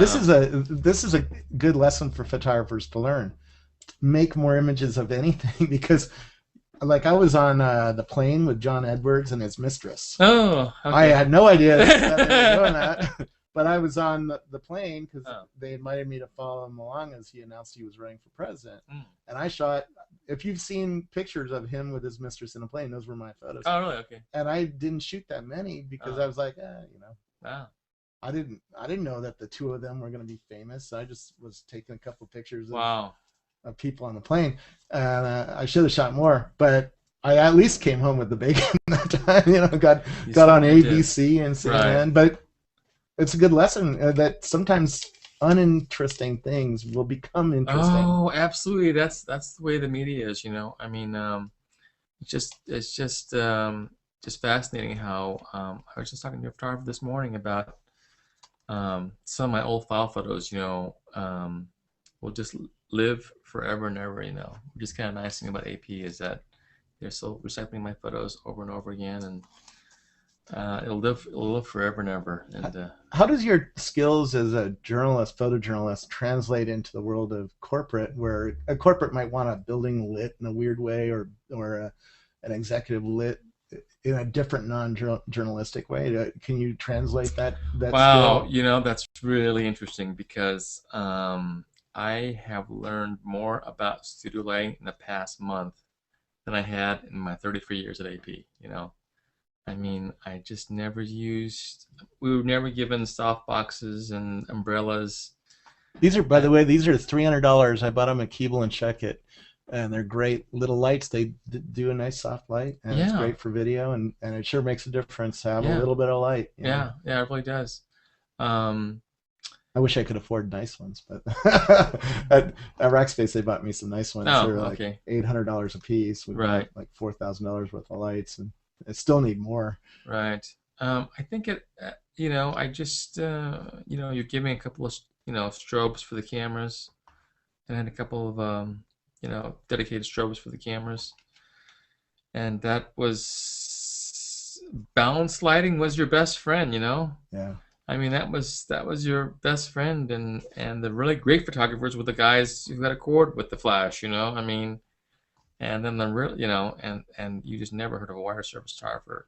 [SPEAKER 1] this is a good lesson for photographers to learn. Make more images of anything because. Like I was on the plane with John Edwards and his mistress.
[SPEAKER 2] Oh, okay.
[SPEAKER 1] I had no idea that they were doing that, but I was on the plane because they invited me to follow him along as he announced he was running for president. And I shot. If you've seen pictures of him with his mistress in a plane, those were my photos.
[SPEAKER 2] Oh, really? Okay.
[SPEAKER 1] And I didn't shoot that many because I was like,
[SPEAKER 2] Wow.
[SPEAKER 1] I didn't know that the two of them were going to be famous. I just was taking a couple pictures. Of people on the plane, and I should have shot more, but I at least came home with the bacon that time. Got on ABC and CNN. Right. But it's a good lesson that sometimes uninteresting things will become interesting.
[SPEAKER 2] Oh, absolutely. That's the way the media is. I mean, it's just fascinating how I was just talking to a photographer this morning about some of my old file photos. Will just live forever and ever, Which is kind of nice thing about AP is that they're still recycling my photos over and over again, and it'll live forever and ever. And
[SPEAKER 1] how does your skills as a journalist, photojournalist, translate into the world of corporate, where a corporate might want a building lit in a weird way, or an executive lit in a different non-journalistic way? Can you translate that
[SPEAKER 2] wow,
[SPEAKER 1] skill?
[SPEAKER 2] That's really interesting because I have learned more about studio lighting in the past month than I had in my 33 years at AP. I mean, I just never we were never given soft boxes and umbrellas.
[SPEAKER 1] These are, by the way, $300. I bought them at Keeble and Checkit, and they're great little lights. They do a nice soft light, and it's great for video, and it sure makes a difference to have a little bit of light.
[SPEAKER 2] Yeah, it really does.
[SPEAKER 1] I wish I could afford nice ones, but at Rackspace they bought me some nice ones.
[SPEAKER 2] Oh,
[SPEAKER 1] they're like $800 a piece with like $4,000 worth of lights, and I still need more.
[SPEAKER 2] Right. I think I just you give me a couple of strobes for the cameras, and I had a couple of dedicated strobes for the cameras, and that was balanced lighting was your best friend.
[SPEAKER 1] Yeah.
[SPEAKER 2] I mean, that was your best friend, and the really great photographers were the guys who had a cord with the flash, I mean, and then the real, and you just never heard of a wire service photographer,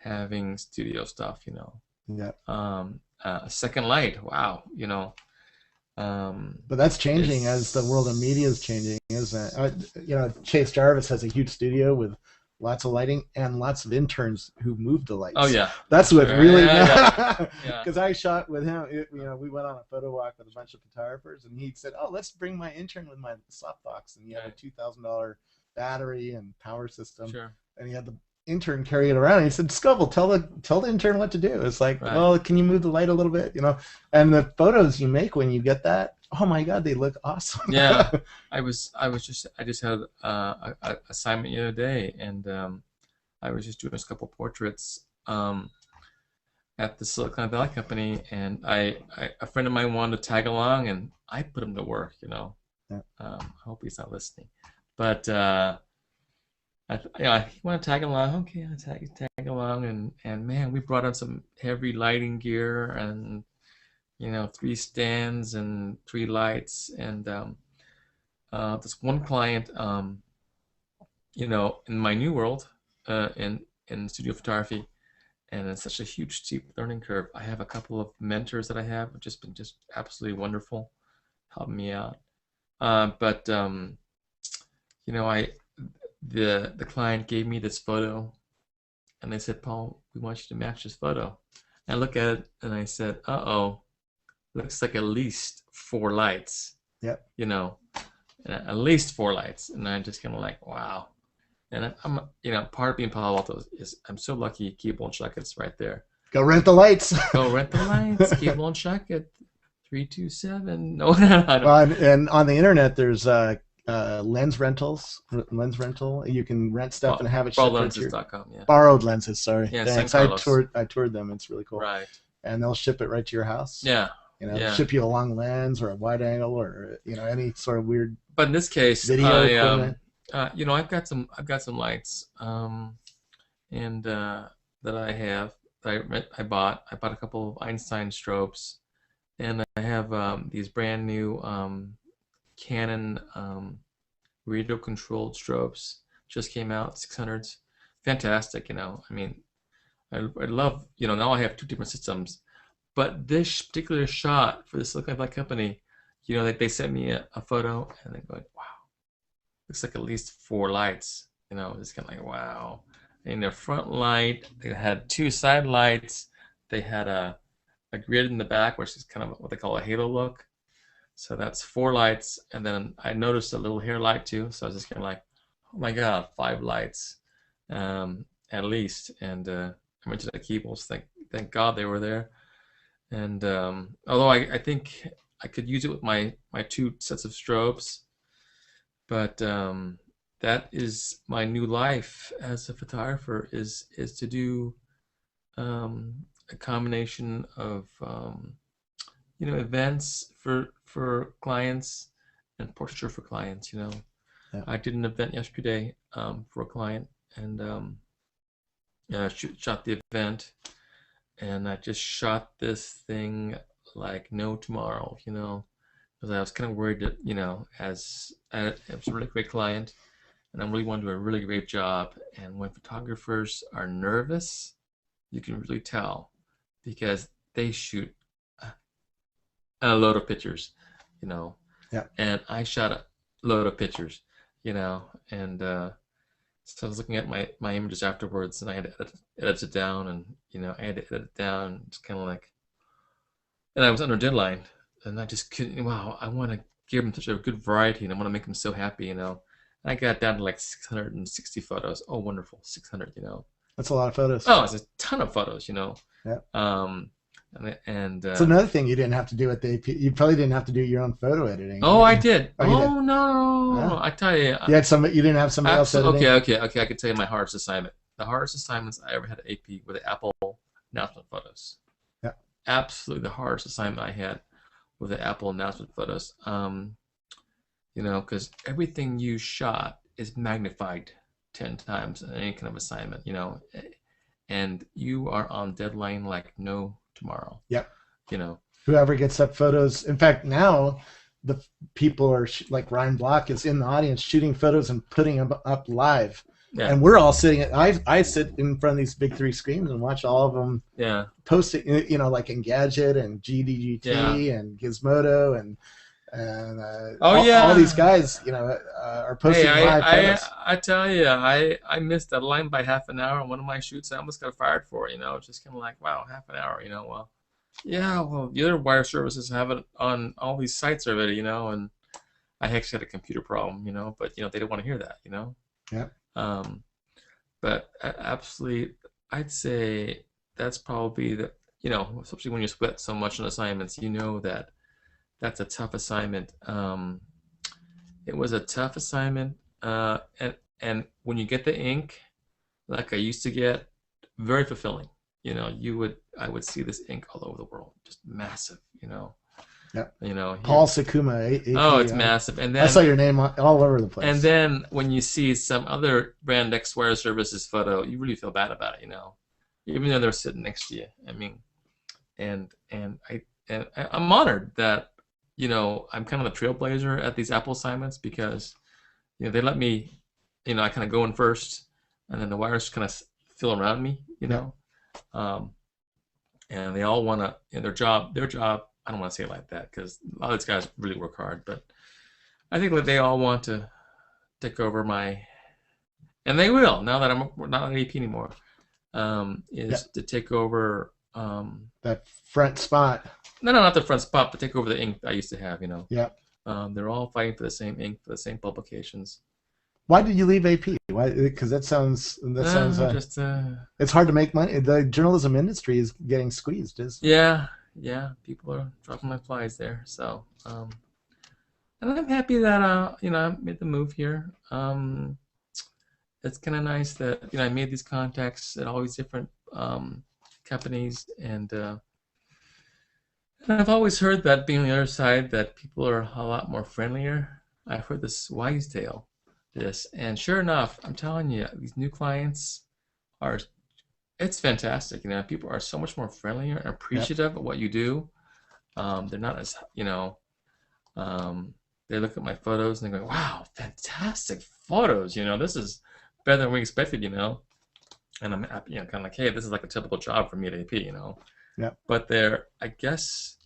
[SPEAKER 2] having studio stuff,
[SPEAKER 1] Yeah.
[SPEAKER 2] A second light, wow,
[SPEAKER 1] But that's changing as the world of media is changing, isn't it? Chase Jarvis has a huge studio with lots of lighting and lots of interns who moved the lights.
[SPEAKER 2] Oh yeah,
[SPEAKER 1] that's what really.
[SPEAKER 2] Because
[SPEAKER 1] I shot with him. We went on a photo walk with a bunch of photographers, and he said, "Oh, let's bring my intern with my softbox." And he had a $2,000 battery and power system.
[SPEAKER 2] Sure.
[SPEAKER 1] And he had the intern carry it around. And he said, "Scoville, tell the intern what to do." It's like, well, can you move the light a little bit? And the photos you make when you get that. Oh my God, they look awesome.
[SPEAKER 2] Yeah, I just had a assignment the other day, and I was just doing a couple portraits at the Silicon Valley company, and a friend of mine wanted to tag along, and I put him to work.
[SPEAKER 1] Yeah.
[SPEAKER 2] I hope he's not listening, but he wanted to tag along. Okay, I tag along, and man, we brought on some heavy lighting gear and. 3 stands and 3 lights, and this one client, in my new world, in studio photography, and it's such a huge steep learning curve. I have a couple of mentors that I have who've just been just absolutely wonderful, helping me out. But you know, the client gave me this photo, and they said, Paul, we want you to match this photo. And I look at it and I said, uh-oh, looks like at least 4 lights.
[SPEAKER 1] Yep.
[SPEAKER 2] You know, at least 4 lights. And I'm just kind of like, wow. And I'm, you know, part of being Palo Alto is I'm so lucky. Cable and Shucket's right there.
[SPEAKER 1] Go rent the lights.
[SPEAKER 2] Go rent the lights. Cable and Shucket, 327. No, I don't.
[SPEAKER 1] Well, and on the internet, there's lens rentals. Lens rental. You can rent stuff and have it shipped right to your
[SPEAKER 2] Borrowedlenses.com, yeah.
[SPEAKER 1] Borrowed lenses. Sorry.
[SPEAKER 2] Yeah,
[SPEAKER 1] Thanks.
[SPEAKER 2] San Carlos.
[SPEAKER 1] I toured them. It's really cool.
[SPEAKER 2] Right.
[SPEAKER 1] And they'll ship it right to your house.
[SPEAKER 2] Yeah.
[SPEAKER 1] You know,
[SPEAKER 2] Yeah.
[SPEAKER 1] ship you a long lens or a wide angle or any sort of weird
[SPEAKER 2] But in this case,
[SPEAKER 1] video equipment.
[SPEAKER 2] you know, I've got some lights, and that I have that I bought. I bought a couple of Einstein strobes, and I have these brand new Canon radio controlled strobes. Just came out, 600s, fantastic. You know, I mean, I love, you know, now I have 2 different systems, but this particular shot for this Silicon Valley company, you know, they sent me a photo and they go, wow, looks like at least 4 lights. You know, it's kind of like, wow. In their front light, they had 2 side lights. They had a grid in the back, which is kind of what they call a halo look. So that's 4 lights. And then I noticed a little hair light too. So I was just kind of like, oh my God, 5 lights at least. And I went to the cables. Thank God they were there. And although I think I could use it with my 2 sets of strobes, but that is my new life as a photographer is to do a combination of you know, events for clients and portraiture for clients. You know,
[SPEAKER 1] yeah.
[SPEAKER 2] I did an event yesterday for a client, and shot the event, and I just shot this thing like no tomorrow. You know, because I was kind of worried that, you know, as it was a really great client, and I really wanted to do a really great job. And when photographers are nervous, you can really tell, because they shoot a load of pictures, you know.
[SPEAKER 1] Yeah.
[SPEAKER 2] And I shot a load of pictures, you know, and so I was looking at my images afterwards, and I had to edit it down, and, you know, I had to edit it down. It's kind of like, and I was under deadline, and I just couldn't. Wow, I want to give them such a good variety, and I want to make them so happy, you know. And I got down to like 660 photos. Oh, wonderful, 600, you know.
[SPEAKER 1] That's a lot of photos.
[SPEAKER 2] Oh, it's a ton of photos, you know.
[SPEAKER 1] Yeah.
[SPEAKER 2] And
[SPEAKER 1] it's another thing you didn't have to do at the AP. You probably didn't have to do your own photo editing.
[SPEAKER 2] Oh, I did.
[SPEAKER 1] Oh, you did?
[SPEAKER 2] No.
[SPEAKER 1] Yeah.
[SPEAKER 2] I tell you.
[SPEAKER 1] You had somebody. You didn't have somebody else editing.
[SPEAKER 2] Okay. I could tell you my hardest assignment. The hardest assignments I ever had at AP were the Apple announcement photos.
[SPEAKER 1] Yeah.
[SPEAKER 2] Absolutely, the hardest assignment I had were the Apple announcement photos. You know, because everything you shot is magnified 10 times in any kind of assignment. You know, and you are on deadline like no tomorrow.
[SPEAKER 1] Yep.
[SPEAKER 2] You know,
[SPEAKER 1] whoever gets up photos. In fact, now the people are like Ryan Block is in the audience shooting photos and putting them up live. Yeah. And we're all sitting at, I sit in front of these big 3 screens and watch all of them.
[SPEAKER 2] Yeah.
[SPEAKER 1] Posting, you know, like Engadget and GDGT and Gizmodo and all these guys, you know, are posting live photos.
[SPEAKER 2] I tell you, I missed that line by half an hour on one of my shoots. I almost got fired for it. You know, it's just kind of like, wow, half an hour. You know, well, yeah, well, the other wire services have it on all these sites already. You know, and I actually had a computer problem. You know, but you know they don't want to hear that. You know.
[SPEAKER 1] Yeah.
[SPEAKER 2] But absolutely, I'd say that's probably the, you know, especially when you split so much on assignments, you know that that's a tough assignment. It was a tough assignment, and when you get the ink, like I used to get, very fulfilling. You know, I would see this ink all over the world, just massive. You know.
[SPEAKER 1] Yeah.
[SPEAKER 2] You know.
[SPEAKER 1] Paul Sakuma.
[SPEAKER 2] Oh, it's massive. And then
[SPEAKER 1] I saw your name all over the place.
[SPEAKER 2] And then when you see some other brand X wire services photo, you really feel bad about it. You know, even though they're sitting next to you. I mean, and I'm honored that, you know, I'm kind of the trailblazer at these Apple assignments, because, you know, they let me, you know, I kind of go in first, and then the wires kind of fill around me, you know, And they all want to, their job, I don't want to say it like that because a lot of these guys really work hard, but I think that they all want to take over and they will, now that I'm not an AP anymore, to take over.
[SPEAKER 1] That front spot.
[SPEAKER 2] No, not the front spot, but take over the ink I used to have,
[SPEAKER 1] Yeah.
[SPEAKER 2] They're all fighting for the same ink, for the same publications.
[SPEAKER 1] Why did you leave AP? Why? Because that sounds
[SPEAKER 2] just
[SPEAKER 1] it's hard to make money. The journalism industry is getting squeezed.
[SPEAKER 2] Yeah, people are dropping like flies there. So, and I'm happy that I made the move here. It's kind of nice that I made these contacts at all these different companies, and I've always heard that, being on the other side, that people are a lot more friendlier. I've heard this wise tale. And sure enough, I'm telling you, these new clients it's fantastic. People are so much more friendlier and appreciative of what you do. They're not as, they look at my photos and they go, wow, fantastic photos. This is better than we expected, And I'm happy, kind of like, hey, this is like a typical job for me at AP,
[SPEAKER 1] Yeah.
[SPEAKER 2] But I guess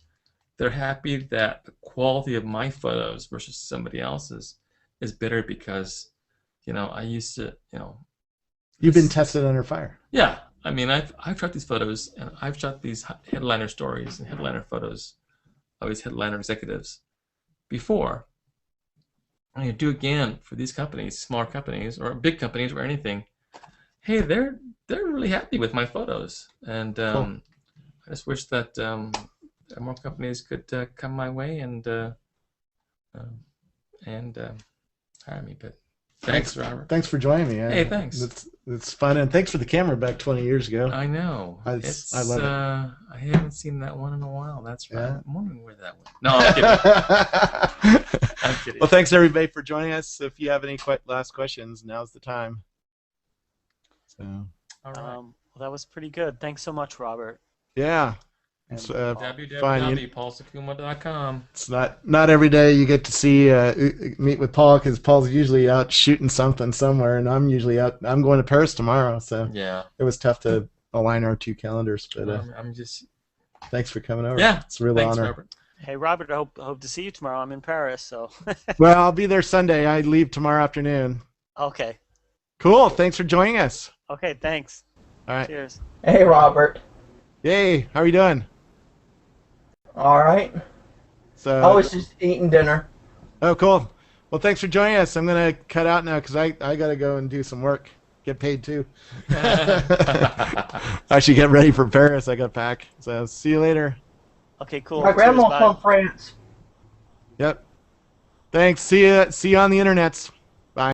[SPEAKER 2] they're happy that the quality of my photos versus somebody else's is better because, I used to,
[SPEAKER 1] You've been tested under fire.
[SPEAKER 2] Yeah, I mean, I've shot these photos, and I've shot these headliner stories and headliner photos of these headliner executives before. And you do again for these companies, smaller companies or big companies or anything. Hey, they're really happy with my photos, and
[SPEAKER 1] Cool.
[SPEAKER 2] I just wish that more companies could come my way and hire me. But thanks, Robert.
[SPEAKER 1] Thanks for joining me.
[SPEAKER 2] Hey, thanks.
[SPEAKER 1] It's fun, and thanks for the camera back 20 years ago.
[SPEAKER 2] I know.
[SPEAKER 1] I love it.
[SPEAKER 2] I haven't seen that one in a while. That's right.
[SPEAKER 1] Yeah.
[SPEAKER 2] I'm wondering where that went. No, I'm kidding. I'm kidding.
[SPEAKER 1] Well, thanks everybody for joining us. If you have any last questions, now's the time. So.
[SPEAKER 2] All right.
[SPEAKER 3] Well, that was pretty good. Thanks so much, Robert.
[SPEAKER 1] Yeah. It's fun.
[SPEAKER 2] www.paulsakuma.com.
[SPEAKER 1] It's not every day you get to see meet with Paul, because Paul's usually out shooting something somewhere, and I'm usually out. I'm going to Paris tomorrow, so
[SPEAKER 2] Yeah.
[SPEAKER 1] it was tough to align our two calendars. But
[SPEAKER 2] I'm just.
[SPEAKER 1] thanks for coming over.
[SPEAKER 2] Yeah.
[SPEAKER 1] It's a real
[SPEAKER 2] Thanks,
[SPEAKER 1] honor.
[SPEAKER 2] Robert.
[SPEAKER 3] Hey, Robert, I hope to see you tomorrow. I'm in Paris, so.
[SPEAKER 1] Well, I'll be there Sunday. I leave tomorrow afternoon.
[SPEAKER 3] Okay.
[SPEAKER 1] Cool. Thanks for joining us.
[SPEAKER 3] Okay, thanks.
[SPEAKER 1] All right.
[SPEAKER 3] Cheers.
[SPEAKER 5] Hey, Robert.
[SPEAKER 1] Yay. How are you doing?
[SPEAKER 5] All right.
[SPEAKER 1] So.
[SPEAKER 5] I was just eating dinner.
[SPEAKER 1] Oh, cool. Well, thanks for joining us. I'm gonna cut out now because I gotta go and do some work. Get paid too. Actually, get ready for Paris. I got pack. So see you later.
[SPEAKER 3] Okay, cool.
[SPEAKER 5] My grandma's
[SPEAKER 3] Cheers, bye.
[SPEAKER 5] from France.
[SPEAKER 1] Yep. Thanks. See you on the internets.